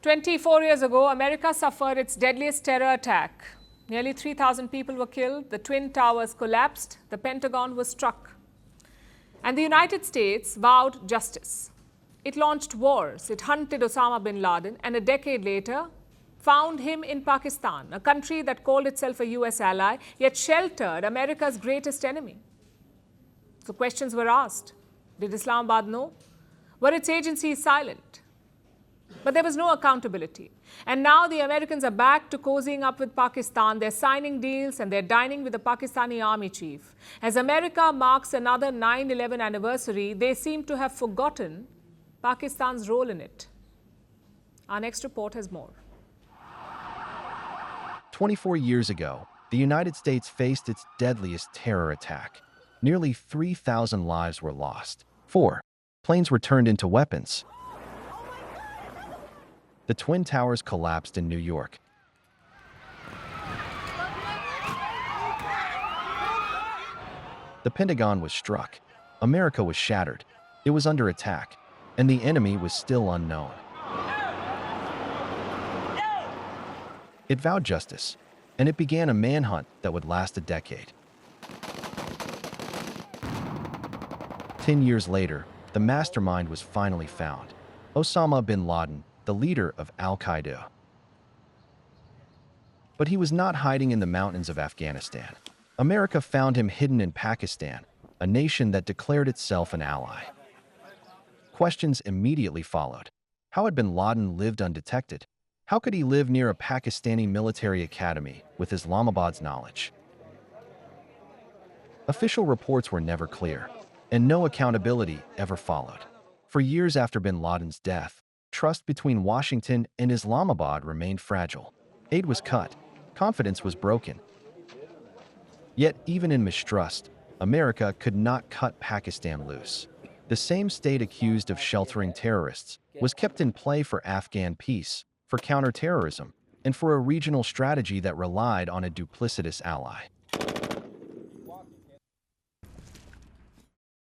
24 years ago, America suffered its deadliest terror attack. Nearly 3,000 people were killed, the Twin Towers collapsed, the Pentagon was struck. And the United States vowed justice. It launched wars, it hunted Osama bin Laden, and a decade later, found him in Pakistan, a country that called itself a US ally, yet sheltered America's greatest enemy. So questions were asked. Did Islamabad know? Were its agencies silent? But there was no accountability. And now the Americans are back to cozying up with Pakistan. They're signing deals and they're dining with the Pakistani Army Chief. As America marks another 9/11 anniversary, they seem to have forgotten Pakistan's role in it. Our next report has more. 24 years ago, the United States faced its deadliest terror attack. Nearly 3,000 lives were lost. 4 planes were turned into weapons. The Twin Towers collapsed in New York. The Pentagon was struck. America was shattered. It was under attack, and the enemy was still unknown. It vowed justice, and it began a manhunt that would last a decade. 10 years later, the mastermind was finally found. Osama bin Laden, the leader of Al-Qaeda. But he was not hiding in the mountains of Afghanistan. America found him hidden in Pakistan, a nation that declared itself an ally. Questions immediately followed. How had bin Laden lived undetected? How could he live near a Pakistani military academy with Islamabad's knowledge? Official reports were never clear, and no accountability ever followed. For years after bin Laden's death, trust between Washington and Islamabad remained fragile. Aid was cut, confidence was broken. Yet, even in mistrust, America could not cut Pakistan loose. The same state accused of sheltering terrorists was kept in play for Afghan peace, for counterterrorism, and for a regional strategy that relied on a duplicitous ally.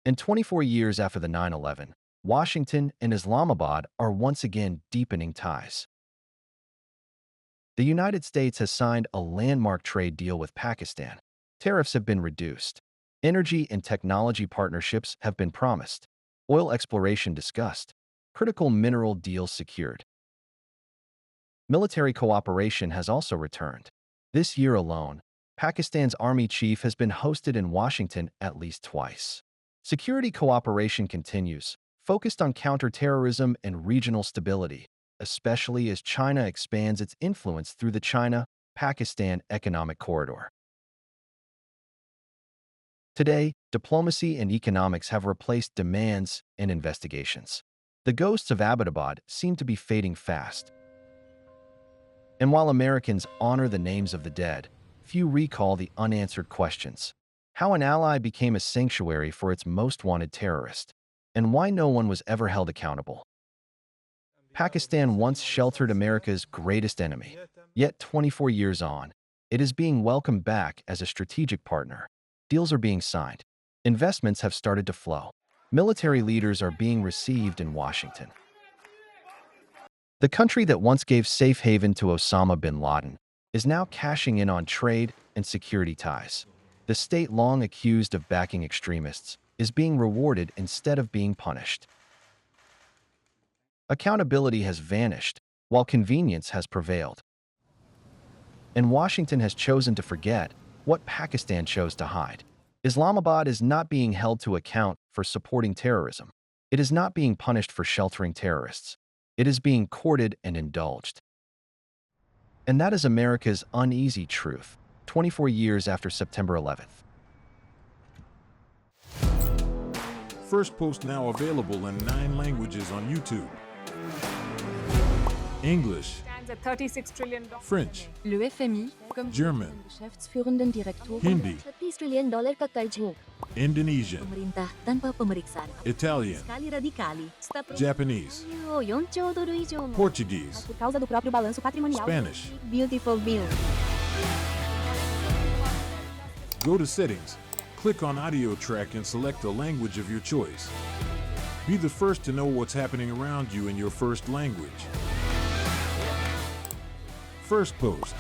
And 24 years after the 9/11, Washington and Islamabad are once again deepening ties. The United States has signed a landmark trade deal with Pakistan. Tariffs have been reduced. Energy and technology partnerships have been promised. Oil exploration discussed. Critical mineral deals secured. Military cooperation has also returned. This year alone, Pakistan's Army Chief has been hosted in Washington at least twice. Security cooperation continues, focused on counterterrorism and regional stability, especially as China expands its influence through the China-Pakistan economic corridor. Today, diplomacy and economics have replaced demands and investigations. The ghosts of Abbottabad seem to be fading fast. And while Americans honor the names of the dead, few recall the unanswered questions. How an ally became a sanctuary for its most wanted terrorist, and why no one was ever held accountable. Pakistan once sheltered America's greatest enemy, yet 24 years on, it is being welcomed back as a strategic partner. Deals are being signed. Investments have started to flow. Military leaders are being received in Washington. The country that once gave safe haven to Osama bin Laden is now cashing in on trade and security ties. The state long accused of backing extremists is being rewarded instead of being punished. Accountability has vanished, while convenience has prevailed. And Washington has chosen to forget what Pakistan chose to hide. Islamabad is not being held to account for supporting terrorism. It is not being punished for sheltering terrorists. It is being courted and indulged. And that is America's uneasy truth, 24 years after September 11th. Firstpost now available in 9 languages on YouTube. English, Stands at $36 trillion. French, Le FMI, comme German, geschäftsführenden Direktor Hindi, $30 trillion ka karj ho. Indonesian, Pemerintah tanpa pemeriksaan. Italian, Sekali radikali. Japanese, $4 euro. Portuguese, Por causa do próprio balanço patrimonial. Spanish. Beautiful bill. Go to Settings, click on Audio Track and select a language of your choice. Be the first to know what's happening around you in your first language. Firstpost.